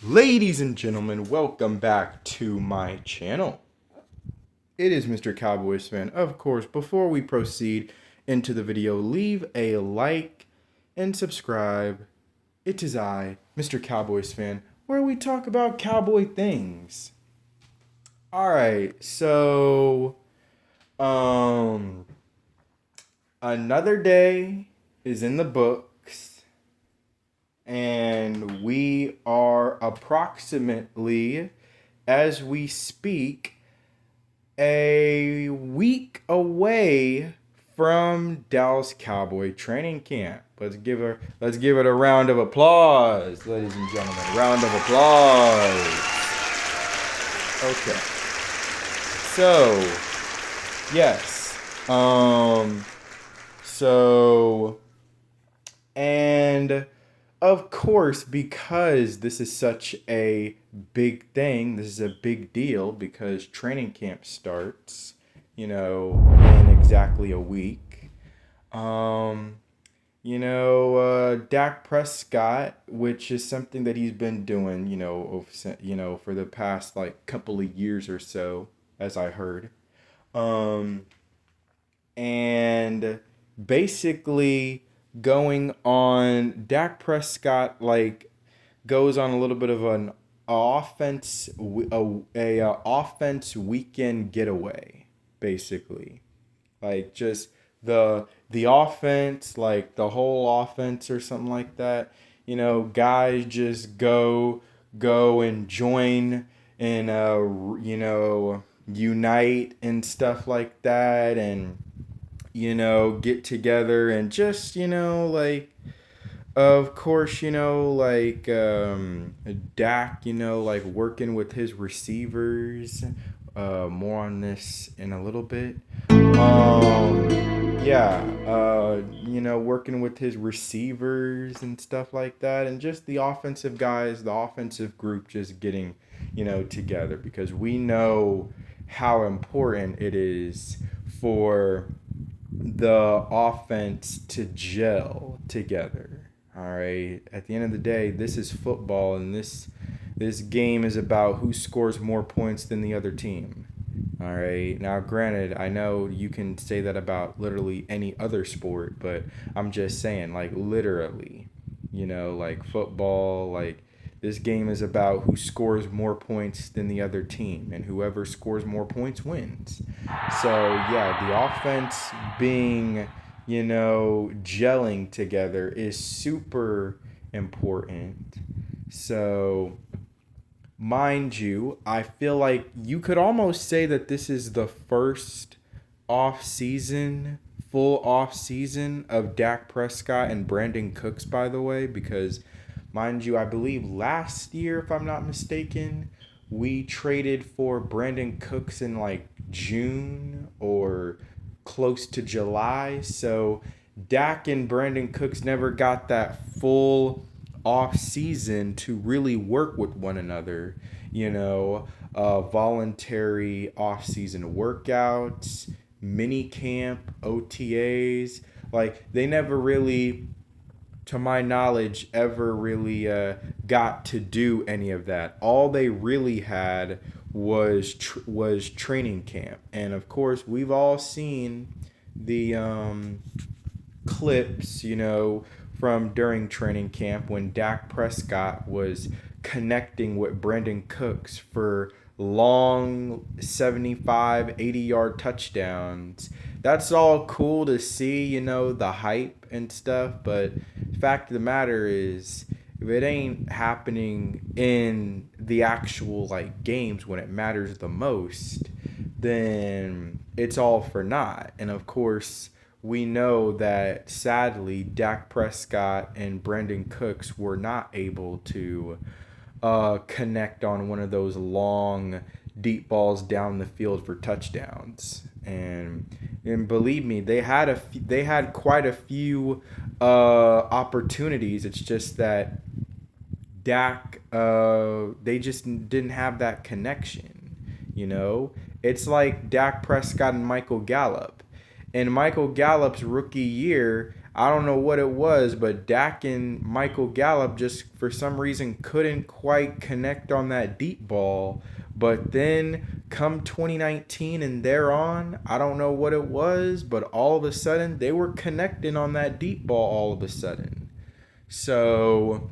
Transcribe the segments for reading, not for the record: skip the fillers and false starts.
Ladies and gentlemen, welcome back to my channel. It is Mr. Cowboys fan. Of course, before we proceed into the video, leave a like and subscribe. It is I, Mr. Cowboys fan, where we talk about cowboy things. Alright, so another day is in the books, and we are approximately, as we speak, a week away from Dallas Cowboy training camp. Let's give it a round of applause, ladies and gentlemen. Round of applause. Okay. So, yes. So, and of course, because this is such a big thing, this is a big deal because training camp starts, in exactly a week. Dak Prescott, which is something that he's been doing, for the past like couple of years or so, as I heard. Um, and basically going on Dak Prescott like goes on a little bit of an offense weekend getaway, basically. Like just the offense, like the whole offense or something like that. Guys just go and join and unite and stuff like that, and get together and just like, of course, Dak, like working with his receivers. More on this in a little bit. Yeah, working with his receivers and stuff like that, and just the offensive guys, the offensive group just getting, together, because we know how important it is for the offense to gel together. All right. At the end of the day, this is football, and this game is about who scores more points than the other team. All right. Now, granted, I know you can say that about literally any other sport, but I'm just saying, like, literally, like football, like, this game is about who scores more points than the other team, and whoever scores more points wins. So, yeah, the offense being, gelling together is super important. So, mind you, I feel like you could almost say that this is the first full off season of Dak Prescott and Brandon Cooks, by the way, because mind you, I believe last year, if I'm not mistaken, we traded for Brandon Cooks in like June or close to July. So Dak and Brandon Cooks never got that full off season to really work with one another. Voluntary off season workouts, mini camp, OTAs. Like they never really, to my knowledge, ever really got to do any of that. All they really had was training camp, and of course, we've all seen the clips, from during training camp when Dak Prescott was connecting with Brandon Cooks for long 75, 80-yard touchdowns. That's all cool to see, the hype and stuff, but the fact of the matter is, if it ain't happening in the actual like games when it matters the most, then it's all for naught. And of course, we know that sadly Dak Prescott and Brandon Cooks were not able to connect on one of those long deep balls down the field for touchdowns. And believe me, they had quite a few opportunities. It's just that Dak, they just didn't have that connection. It's like Dak Prescott and Michael Gallup. In Michael Gallup's rookie year, I don't know what it was, but Dak and Michael Gallup just for some reason couldn't quite connect on that deep ball. But then come 2019 and thereon, I don't know what it was, but all of a sudden they were connecting on that deep ball all of a sudden. So,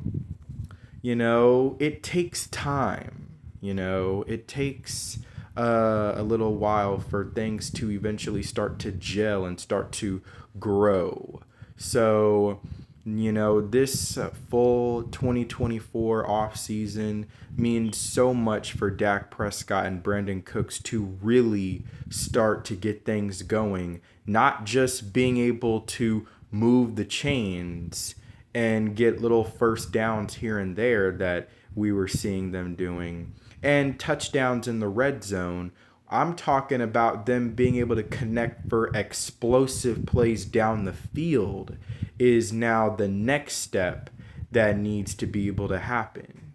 it takes time. It takes a little while for things to eventually start to gel and start to grow. So, this full 2024 offseason means so much for Dak Prescott and Brandon Cooks to really start to get things going, not just being able to move the chains and get little first downs here and there that we were seeing them doing, and touchdowns in the red zone. I'm talking about them being able to connect for explosive plays down the field is now the next step that needs to be able to happen.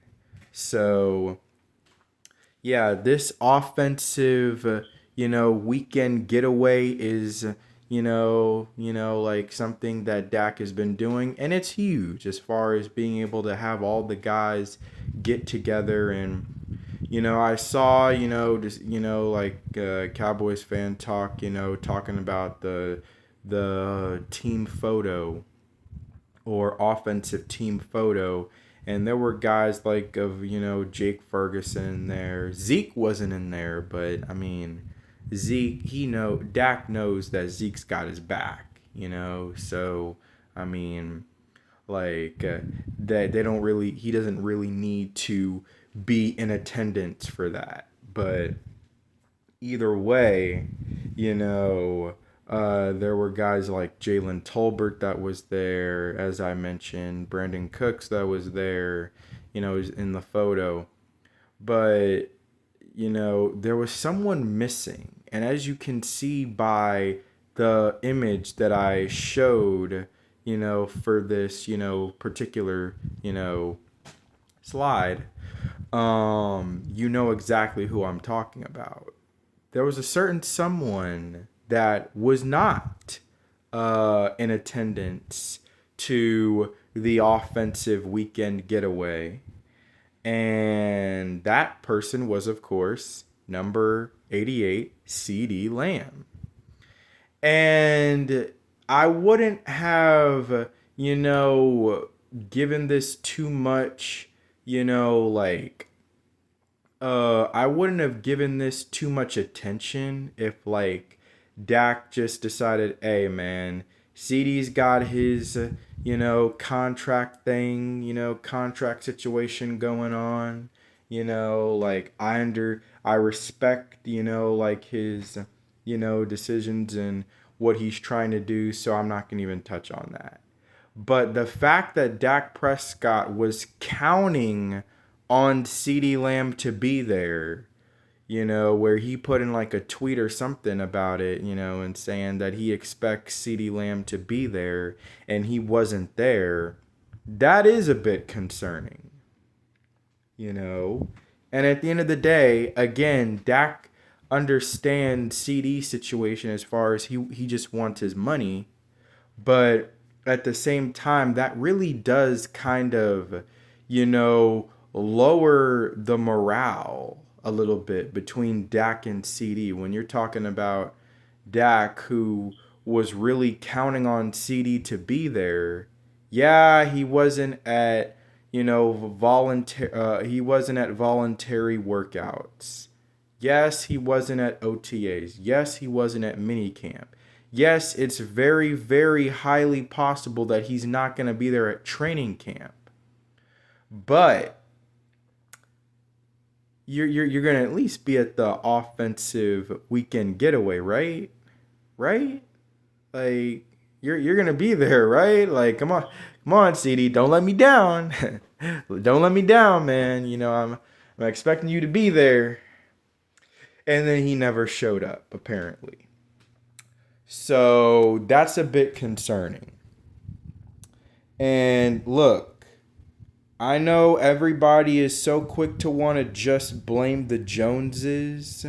So, yeah, this offensive, weekend getaway is, like something that Dak has been doing, and it's huge as far as being able to have all the guys get together. And I saw, just like Cowboys fan talk, talking about the team photo or offensive team photo. And there were guys like Jake Ferguson in there. Zeke wasn't in there, but I mean, Zeke, Dak knows that Zeke's got his back, So I mean, like that he doesn't really need to be in attendance for that. But either way, there were guys like Jalen Tolbert that was there, as I mentioned, Brandon Cooks that was there, in the photo. But, there was someone missing. And as you can see by the image that I showed, for this, particular, slide, exactly who I'm talking about. There was a certain someone that was not in attendance to the offensive weekend getaway. And that person was, of course, number 88, Ceedee Lamb. And I wouldn't have, given this too much, I wouldn't have given this too much attention if Dak just decided, hey man, CD's got his contract thing, contract situation going on. I respect, his, decisions and what he's trying to do, so I'm not gonna even touch on that. But the fact that Dak Prescott was counting on CeeDee Lamb to be there, where he put in a tweet or something about it, and saying that he expects CeeDee Lamb to be there and he wasn't there, that is a bit concerning, And at the end of the day, again, Dak understands CD's situation as far as he just wants his money, but at the same time, that really does kind of, lower the morale a little bit between Dak and CD when you're talking about Dak, who was really counting on CD to be there. Yeah, he wasn't at he wasn't at voluntary workouts. Yes, he wasn't at OTAs. Yes, he wasn't at minicamp. Yes, it's very, very highly possible that he's not going to be there at training camp. But you're going to at least be at the offensive weekend getaway, right? Right? You're going to be there, right? Come on, CD, don't let me down. Don't let me down, man. I'm expecting you to be there. And then he never showed up, apparently. So that's a bit concerning. And look, I know everybody is so quick to want to just blame the Joneses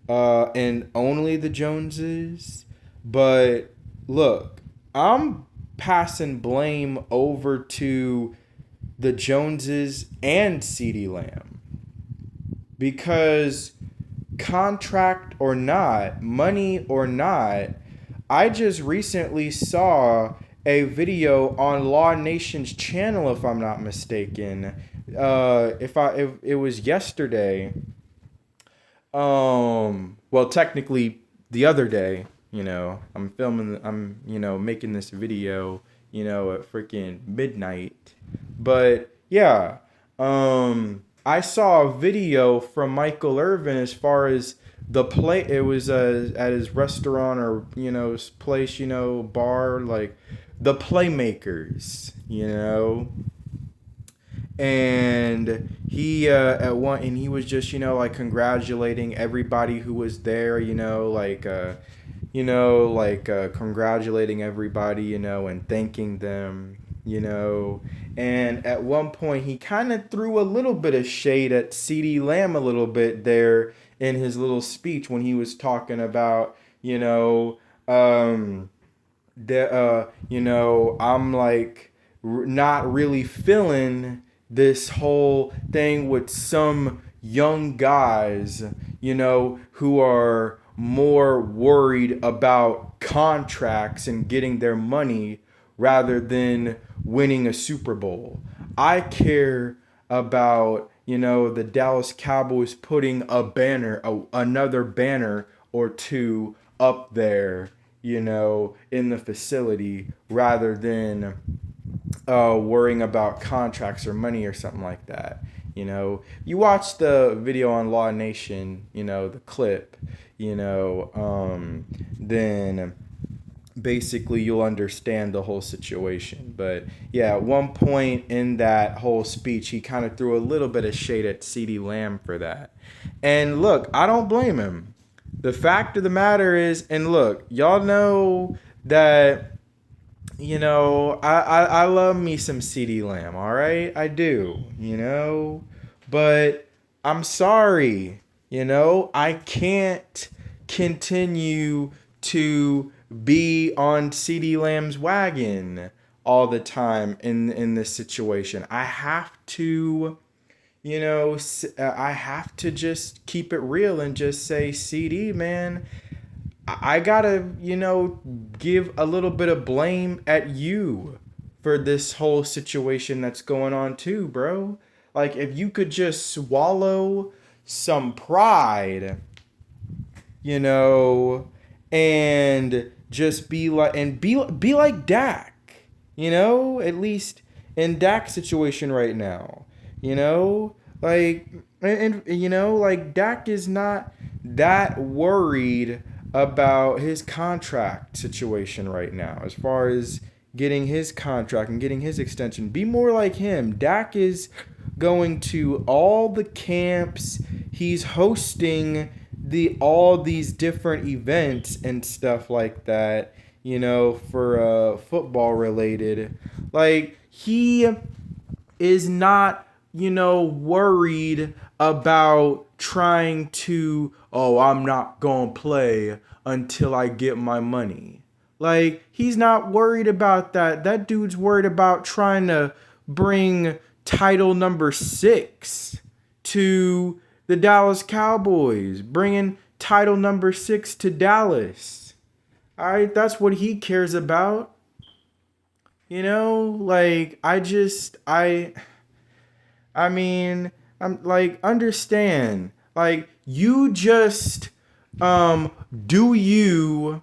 and only the Joneses. But look, I'm passing blame over to the Joneses and Ceedee Lamb. Because contract or not, money or not, I just recently saw a video on Law Nation's channel, if I'm not mistaken. If it was yesterday. Well, technically the other day. I'm making this video, at freaking midnight. But yeah, I saw a video from Michael Irvin as far as the play. It was at his restaurant or place, bar, like the Playmakers, and he he was just like congratulating everybody who was there, congratulating everybody, and thanking them, and at one point he kind of threw a little bit of shade at Ceedee Lamb a little bit there in his little speech when he was talking about, I'm like not really feeling this whole thing with some young guys, who are more worried about contracts and getting their money rather than winning a Super Bowl. I care about, the Dallas Cowboys putting another banner or two up there, in the facility rather than worrying about contracts or money or something like that. You watch the video on Law Nation, the clip, then basically you'll understand the whole situation. But yeah, at one point in that whole speech, he kind of threw a little bit of shade at Ceedee Lamb for that. And look, I don't blame him. The fact of the matter is, and look, y'all know that, I love me some Ceedee Lamb, all right? I do, but I'm sorry, I can't continue to be on Ceedee Lamb's wagon all the time in this situation. I have to, I have to just keep it real and just say, Ceedee, man, I gotta, give a little bit of blame at you for this whole situation that's going on too, bro. Like, if you could just swallow some pride, and just be like Dak, at least in Dak's situation right now, like, like Dak is not that worried about his contract situation right now as far as getting his contract and getting his extension. Be more like him. Dak is going to all the camps. He's hosting all these different events and stuff like that, for football related. Like, he is not, worried about trying to, I'm not going to play until I get my money. Like, he's not worried about that. That dude's worried about trying to bring title number 6 to the Dallas Cowboys, bringing title number 6 to Dallas. All right, that's what he cares about. Like, I'm like, understand. Like, you just, do you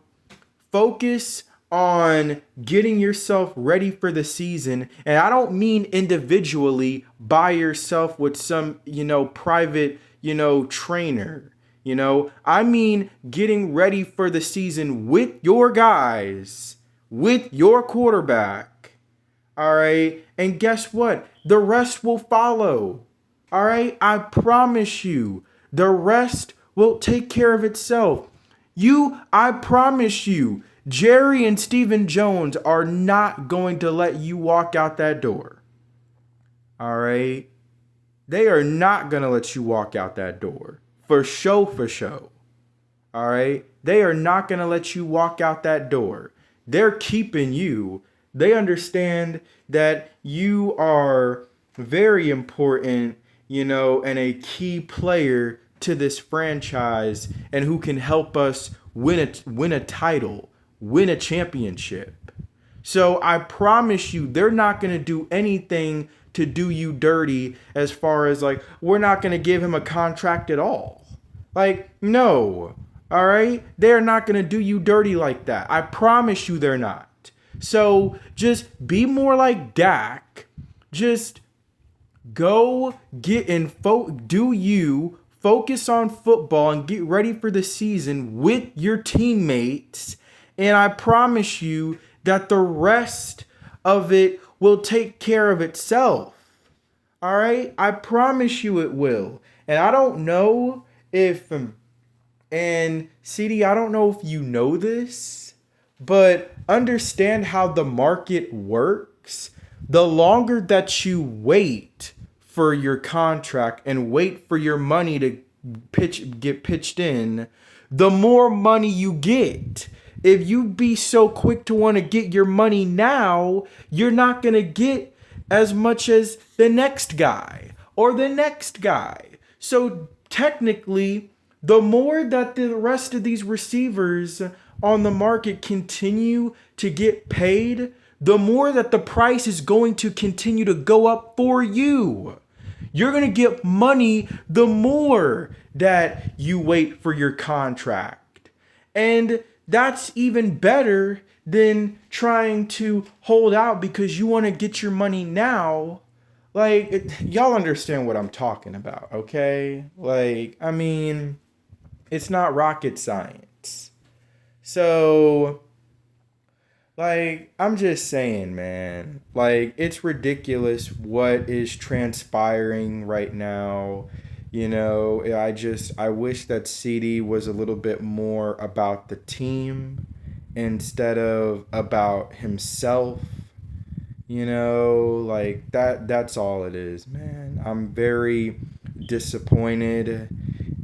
focus on getting yourself ready for the season? And I don't mean individually by yourself with some, private, trainer. I mean getting ready for the season with your guys, with your quarterback. All right. And guess what? The rest will follow. All right. I promise you, the rest will take care of itself. I promise you, Jerry and Stephen Jones are not going to let you walk out that door. All right. They are not going to let you walk out that door. For show. All right. They are not going to let you walk out that door. They're keeping you. They understand that you are very important, and a key player to this franchise and who can help us win a title, win a championship. So I promise you, they're not going to do anything to do you dirty as far as like, we're not going to give him a contract at all. Like, no. All right? They're not going to do you dirty like that. I promise you they're not. So just be more like Dak. Just go get in, do you focus on football and get ready for the season with your teammates. And I promise you that the rest of it will take care of itself. All right? I promise you it will. And I don't know if, and Ceedee, I don't know if you know this, but understand how the market works. The longer that you wait for your contract and wait for your money to get pitched in, the more money you get. If you be so quick to want to get your money now, you're not going to get as much as the next guy or the next guy. So technically, the more that the rest of these receivers on the market continue to get paid, the more that the price is going to continue to go up for you. You're going to get money the more that you wait for your contract. And that's even better than trying to hold out because you want to get your money now. Like, y'all understand what I'm talking about, okay? Like, I mean, it's not rocket science. So, like, I'm just saying, man. Like, it's ridiculous what is transpiring right now. I wish that Ceedee was a little bit more about the team instead of about himself. Like that's all it is, man. I'm very disappointed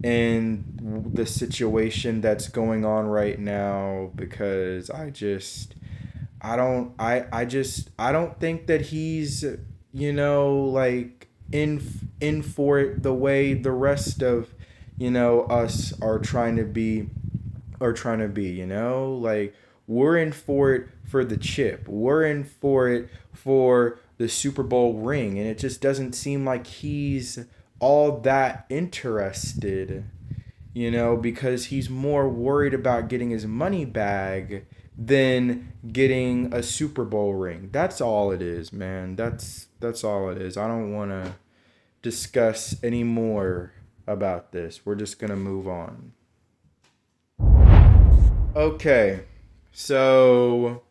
in the situation that's going on right now because I don't think that he's, like in for it the way the rest of, us are trying to be, like we're in for it for the chip. We're in for it for the Super Bowl ring. And it just doesn't seem like he's all that interested, because he's more worried about getting his money back than getting a Super Bowl ring. That's all it is, man. That's all it is. I don't want to discuss any more about this. We're just going to move on. Okay. So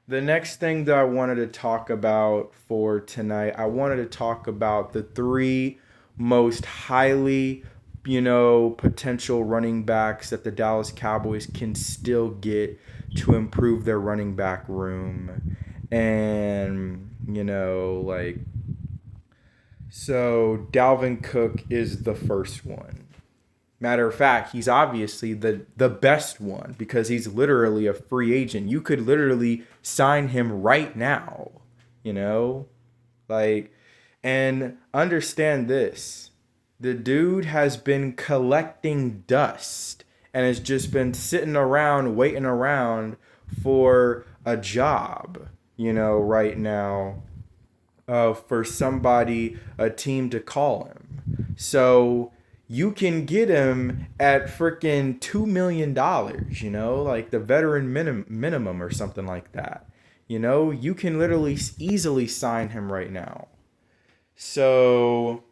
the next thing that I wanted to talk about for tonight, I wanted to talk about the three most highly, potential running backs that the Dallas Cowboys can still get to improve their running back room. And, so Dalvin Cook is the first one. Matter of fact, he's obviously the best one because he's literally a free agent. You could literally sign him right now, and understand this. The dude has been collecting dust and has just been sitting around, waiting around for a job, right now, for a team to call him. So you can get him at freaking $2 million, like the veteran minimum or something like that. You can literally easily sign him right now. So,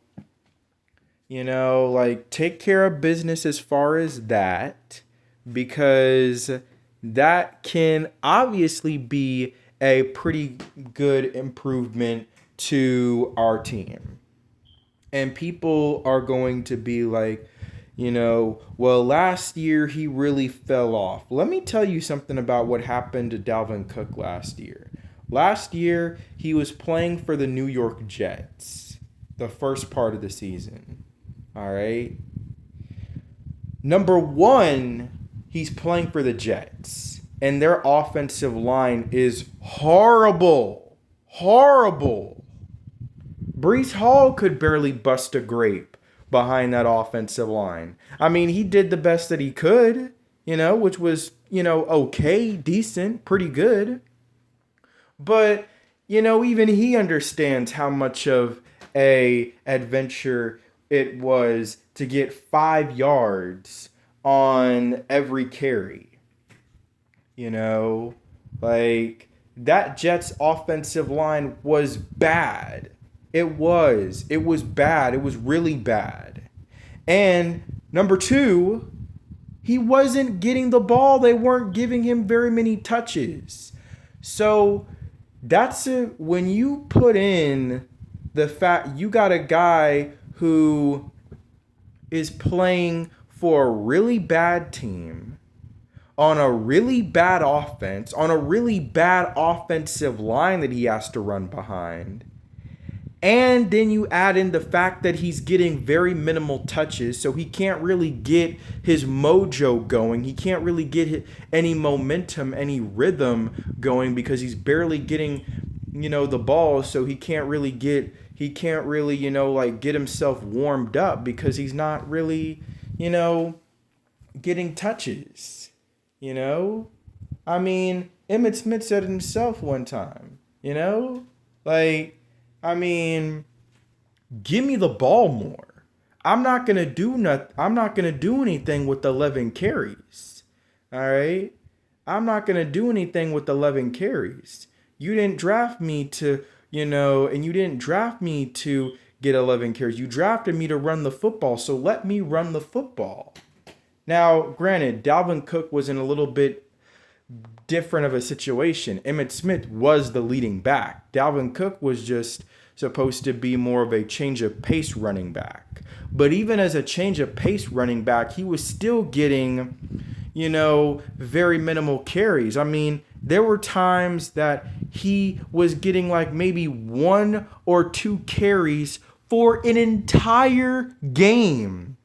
take care of business as far as that, because that can obviously be a pretty good improvement to our team. And people are going to be like, well, last year he really fell off. Let me tell you something about what happened to Dalvin Cook last year. Last year, he was playing for the New York Jets, the first part of the season. All right. Number one, he's playing for the Jets. and their offensive line is horrible. Horrible. Brees Hall could barely bust a grape behind that offensive line. I mean, he did the best that he could, which was, okay, decent, pretty good. But, even he understands how much of a adventure it was to get 5 yards on every carry. Like that Jets offensive line was bad. It was. It was bad. It was really bad. And number two, he wasn't getting the ball. They weren't giving him very many touches. So that's it. When you put in the fact you got a guy who is playing for a really bad team on a really bad offense, on a really bad offensive line that he has to run behind. And then you add in the fact that he's getting very minimal touches, so he can't really get his mojo going. He can't really get any momentum, any rhythm going because he's barely getting, the ball, so he can't really, get himself warmed up because he's not really, getting touches. I mean, Emmitt Smith said it himself one time, give me the ball more. I'm not going to do anything with 11 carries. All right? I'm not going to do anything with 11 carries. You didn't draft me to, and you didn't draft me to get 11 carries. You drafted me to run the football, so let me run the football. Now, granted, Dalvin Cook was in a little bit different of a situation. Emmitt Smith was the leading back. Dalvin Cook was just supposed to be more of a change of pace running back. But even as a change of pace running back, he was still getting, very minimal carries. I mean, there were times that he was getting like maybe 1 or 2 carries for an entire game.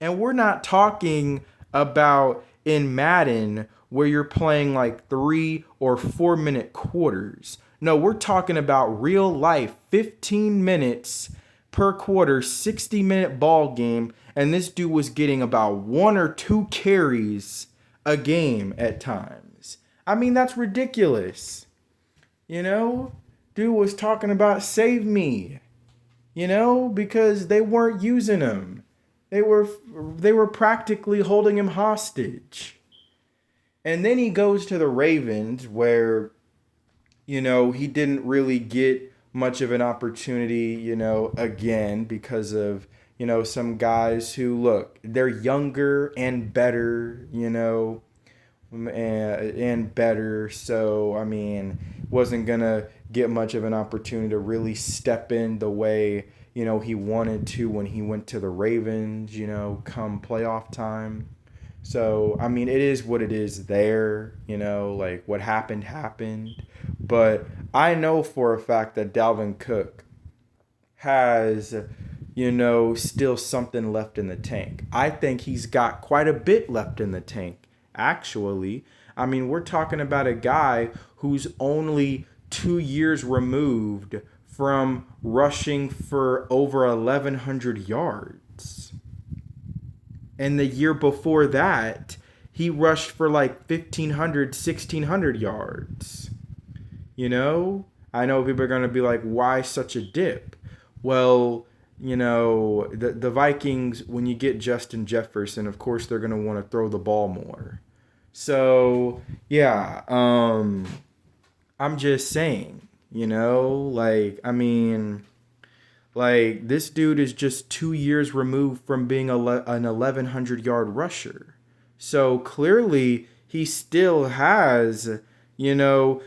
And we're not talking about in Madden where you're playing like 3 or 4 minute quarters. No, we're talking about real life, 15 minutes per quarter, 60-minute ball game. And this dude was getting about 1 or 2 carries a game at times. I mean, that's ridiculous. Dude was talking about save me, because they weren't using him. They were practically holding him hostage. And then he goes to the Ravens where, he didn't really get much of an opportunity, again, because of, some guys who, look, they're younger and better, and better. So, I mean, wasn't going to get much of an opportunity to really step in the way, he wanted to when he went to the Ravens, come playoff time. So, I mean, it is what it is there, like what happened. But I know for a fact that Dalvin Cook has, still something left in the tank. I think he's got quite a bit left in the tank, actually. I mean, we're talking about a guy who's only 2 years removed from rushing for over 1,100 yards. And the year before that, he rushed for like 1,500, 1,600 yards. I know people are going to be like, why such a dip? Well, the Vikings, when you get Justin Jefferson, of course, they're going to want to throw the ball more. So, yeah, I'm just saying, this dude is just 2 years removed from being an 1,100-yard rusher. So clearly he still has,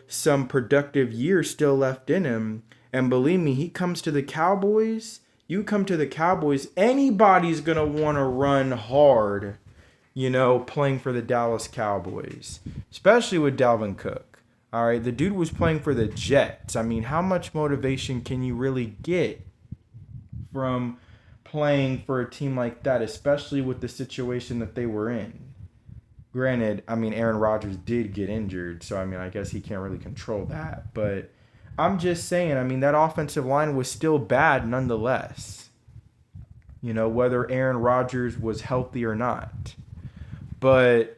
some productive years still left in him. And believe me, he comes to the Cowboys. You come to the Cowboys, anybody's going to want to run hard, playing for the Dallas Cowboys, especially with Dalvin Cook. All right, the dude was playing for the Jets. I mean, how much motivation can you really get from playing for a team like that, especially with the situation that they were in? Granted, I mean, Aaron Rodgers did get injured, so I mean, I guess he can't really control that. But I'm just saying, I mean, that offensive line was still bad nonetheless. Whether Aaron Rodgers was healthy or not. But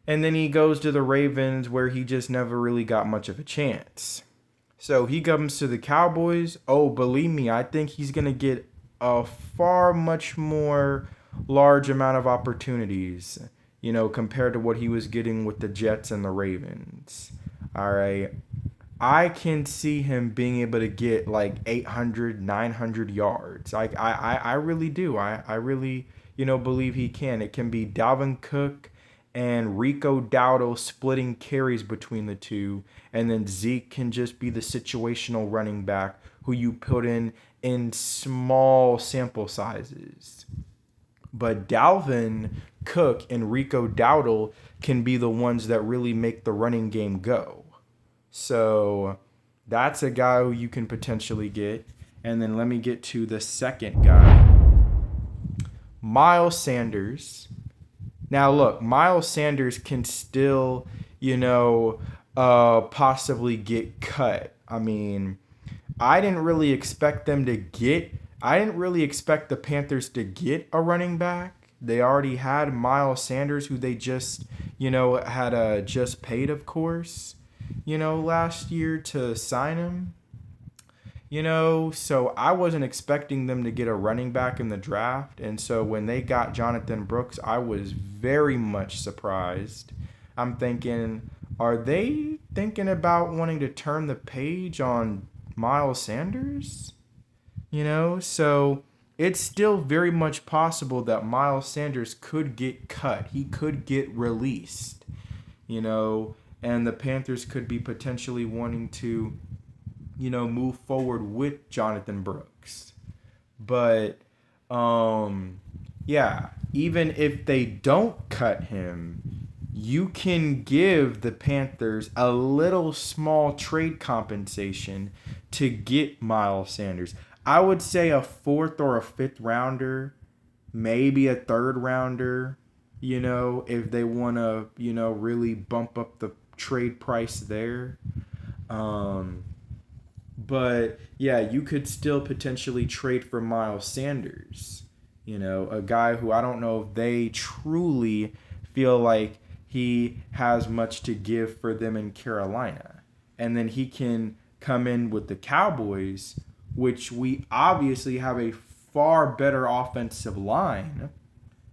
and then he goes to the Ravens where he just never really got much of a chance. So he comes to the Cowboys. Oh, believe me, I think he's going to get a far much more large amount of opportunities, compared to what he was getting with the Jets and the Ravens. All right. I can see him being able to get like 800, 900 yards. I really do. I really, believe he can. It can be Dalvin Cook and Rico Dowdle splitting carries between the two. And then Zeke can just be the situational running back who you put in small sample sizes. But Dalvin Cook and Rico Dowdle can be the ones that really make the running game go. So that's a guy who you can potentially get. And then let me get to the second guy, Miles Sanders. Now, look, Miles Sanders can still, possibly get cut. I mean, I didn't really expect the Panthers to get a running back. They already had Miles Sanders, who they just, had just paid, of course, last year to sign him. So I wasn't expecting them to get a running back in the draft. And so when they got Jonathan Brooks, I was very much surprised. I'm thinking, are they thinking about wanting to turn the page on Miles Sanders? So it's still very much possible that Miles Sanders could get cut. He could get released, and the Panthers could be potentially wanting to move forward with Jonathan Brooks. But yeah, even if they don't cut him, you can give the Panthers a little small trade compensation to get Miles Sanders. I would say a 4th or a 5th rounder, maybe a 3rd rounder, if they want to, really bump up the trade price there. But yeah, you could still potentially trade for Miles Sanders. A guy who I don't know if they truly feel like he has much to give for them in Carolina. And then he can come in with the Cowboys, which we obviously have a far better offensive line,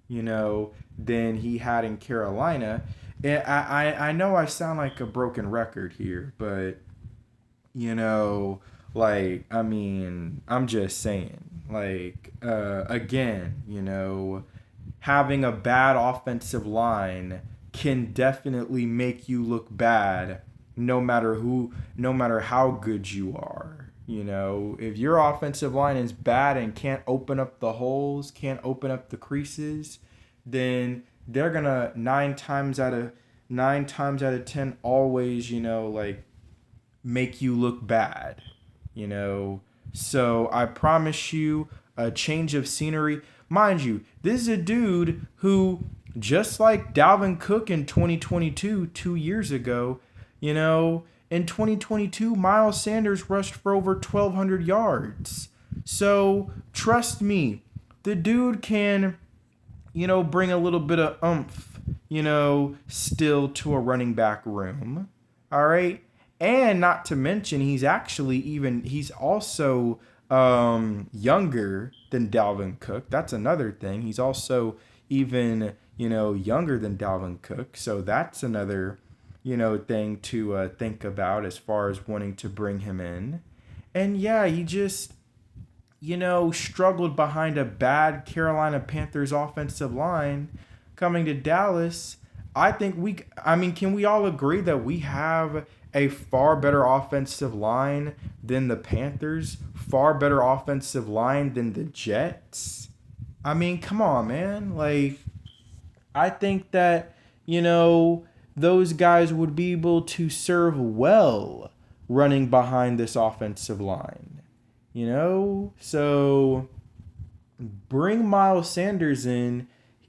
than he had in Carolina. And I know I sound like a broken record here, but I mean, I'm just saying, again, having a bad offensive line can definitely make you look bad no matter how good you are. If your offensive line is bad and can't open up the holes, can't open up the creases, then they're gonna nine times out of 10 always, make you look bad, So I promise you a change of scenery. Mind you, this is a dude who, just like Dalvin Cook in 2022, 2 years ago, in 2022, Miles Sanders rushed for over 1,200 yards. So trust me, the dude can, bring a little bit of oomph, still to a running back room. All right. And not to mention, he's also younger than Dalvin Cook. That's another thing. He's also even, younger than Dalvin Cook. So that's another, thing to think about as far as wanting to bring him in. And yeah, he just, struggled behind a bad Carolina Panthers offensive line coming to Dallas. Can we all agree that we have a far better offensive line than the Panthers? Far better offensive line than the Jets? I mean, come on, man. I think that, those guys would be able to serve well running behind this offensive line. So bring Miles Sanders in.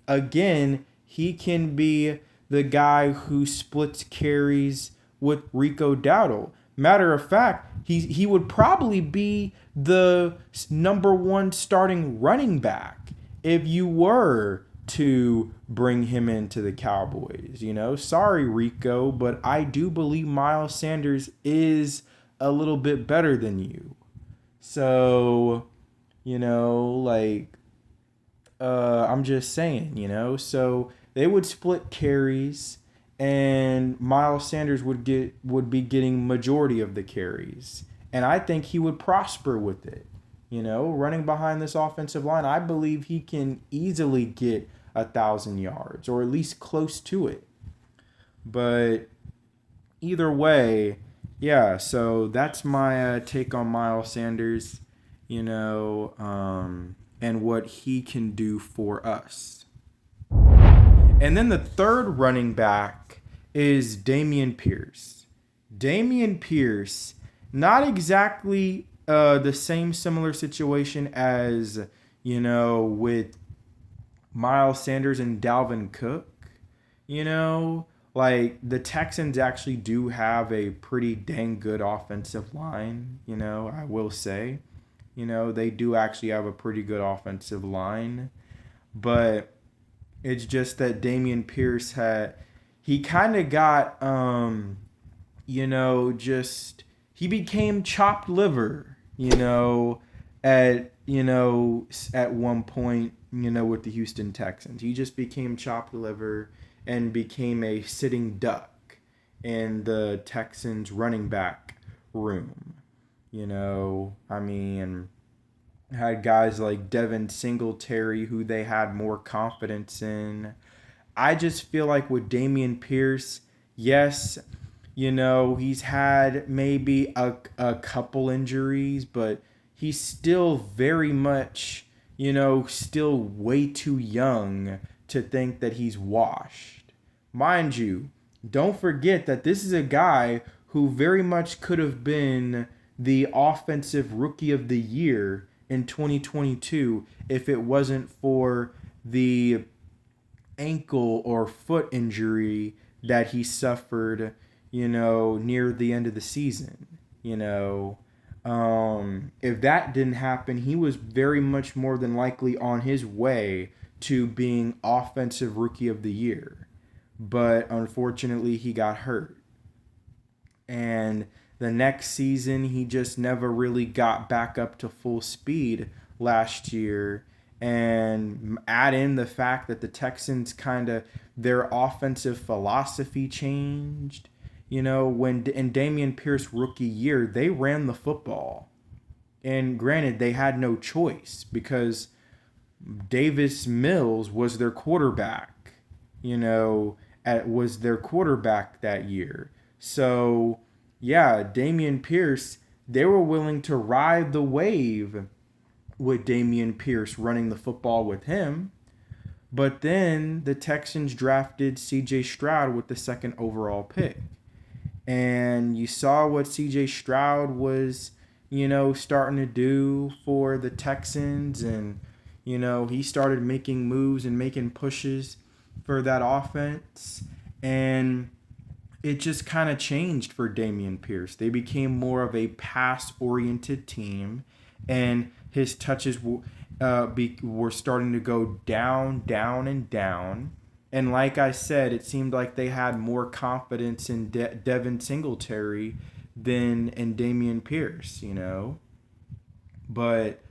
Again, he can be the guy who splits carries with Rico Dowdle. Matter of fact, he would probably be the number one starting running back if you were to bring him into the Cowboys. Sorry, Rico, but I do believe Miles Sanders is a little bit better than you. So, like, I'm just saying, so they would split carries, and Miles Sanders would be getting majority of the carries, and I think he would prosper with it. Running behind this offensive line, I believe he can easily get 1,000 yards or at least close to it. But either way, yeah. So that's my take on Miles Sanders. And what he can do for us. And then the third running back is Dameon Pierce. Dameon Pierce, not exactly the same similar situation as, with Miles Sanders and Dalvin Cook. Like the Texans actually do have a pretty dang good offensive line, I will say. They do actually have a pretty good offensive line. But it's just that Dameon Pierce he kind of got, he became chopped liver, at one point, with the Houston Texans. He just became chopped liver and became a sitting duck in the Texans running back room. Had guys like Devin Singletary who they had more confidence in. I just feel like with Dameon Pierce, yes, he's had maybe a couple injuries, but he's still very much, still way too young to think that he's washed. Mind you, don't forget that this is a guy who very much could have been the offensive rookie of the year in 2022 if it wasn't for the ankle or foot injury that he suffered, near the end of the season. If that didn't happen, he was very much more than likely on his way to being offensive rookie of the year. But unfortunately, he got hurt. And the next season, he just never really got back up to full speed last year. And add in the fact that the Texans their offensive philosophy changed. When in Dameon Pierce rookie year, they ran the football. And granted, they had no choice because Davis Mills was their quarterback, was their quarterback that year. So, yeah, Dameon Pierce, they were willing to ride the wave with Dameon Pierce running the football with him. But then the Texans drafted C.J. Stroud with the second overall pick. And you saw what C.J. Stroud was, starting to do for the Texans. And, he started making moves and making pushes for that offense. And it just kind of changed for Dameon Pierce. They became more of a pass-oriented team. And his touches were starting to go down, down, and down. And like I said, it seemed like they had more confidence in Devin Singletary than in Dameon Pierce, But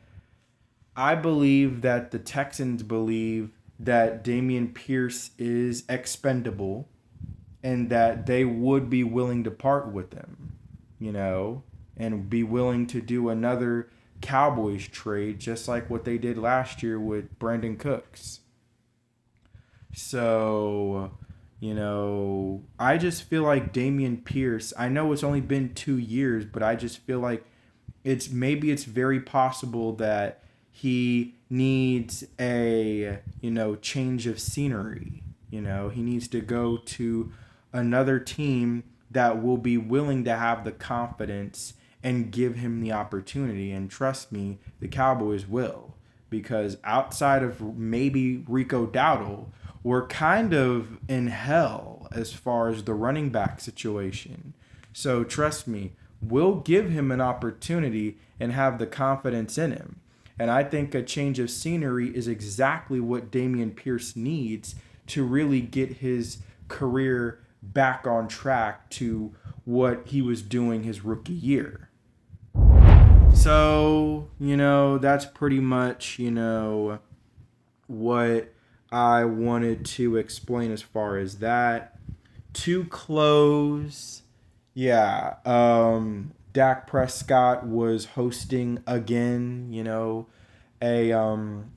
I believe that the Texans believe that Dameon Pierce is expendable and that they would be willing to part with him, and be willing to do another Cowboys trade just like what they did last year with Brandon Cooks. So, I just feel like Dameon Pierce, I know it's only been 2 years, but I just feel like it's very possible that he needs a, change of scenery. He needs to go to another team that will be willing to have the confidence and give him the opportunity. And trust me, the Cowboys will. Because outside of maybe Rico Dowdle, we're kind of in hell as far as the running back situation. So trust me, we'll give him an opportunity and have the confidence in him. And I think a change of scenery is exactly what Dameon Pierce needs to really get his career back on track to what he was doing his rookie year. So, that's pretty much, what I wanted to explain as far as that. To close, yeah, Dak Prescott was hosting again, a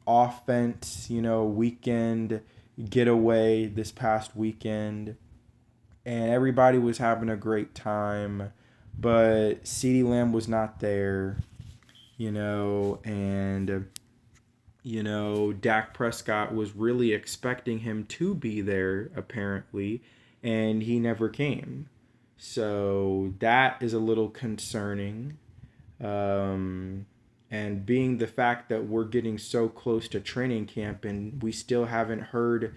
offense, weekend getaway this past weekend, and everybody was having a great time, but CeeDee Lamb was not there, and Dak Prescott was really expecting him to be there, apparently, and he never came. So that is a little concerning. And being the fact that we're getting so close to training camp and we still haven't heard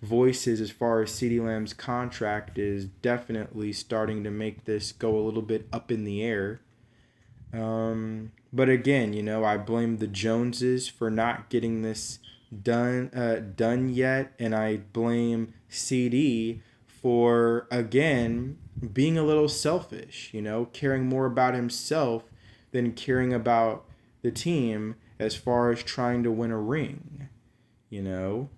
voices as far as CeeDee Lamb's contract is definitely starting to make this go a little bit up in the air. But again, I blame the Joneses for not getting this done yet, and I blame CD for again being a little selfish. Caring more about himself than caring about the team as far as trying to win a ring. You know,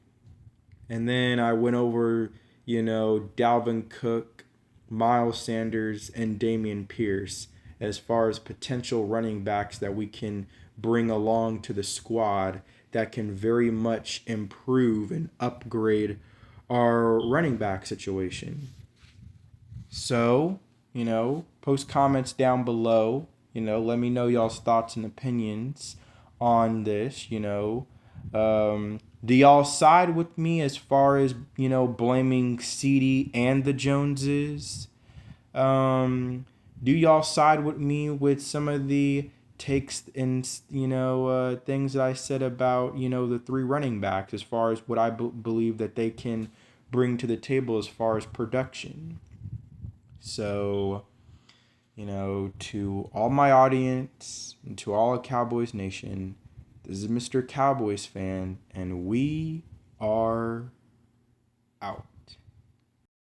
and then I went over Dalvin Cook, Miles Sanders, and Dameon Pierce as far as potential running backs that we can bring along to the squad that can very much improve and upgrade our running back situation. So, post comments down below. Let me know y'all's thoughts and opinions on this. Do y'all side with me as far as, blaming Ceedee and the Joneses? Do y'all side with me with some of the takes and things that I said about the three running backs as far as what I believe that they can bring to the table as far as production? So, to all my audience and to all of Cowboys Nation, this is Mr. Cowboys fan, and we are out.